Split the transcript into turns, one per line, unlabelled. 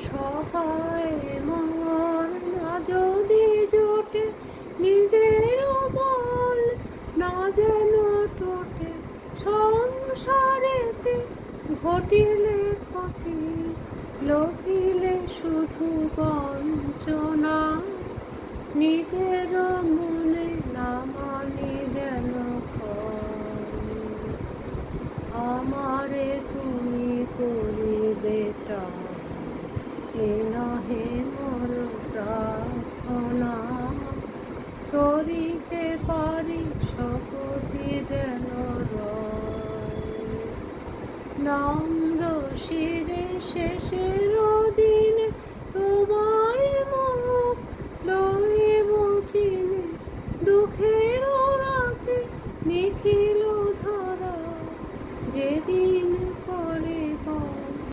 সহায় মন না যদি জোটে, নিজের বল না যেন টোটে, সংসারেতে ঘটিলে ক্ষতি, লোভিলে শুধু বঞ্চনা, নিজের মনে না মানি যেন আমারে তুমি করিবে চাও, এ নহে মোর প্রার্থনা, তরিতে পারি শপথি যেন রয়। না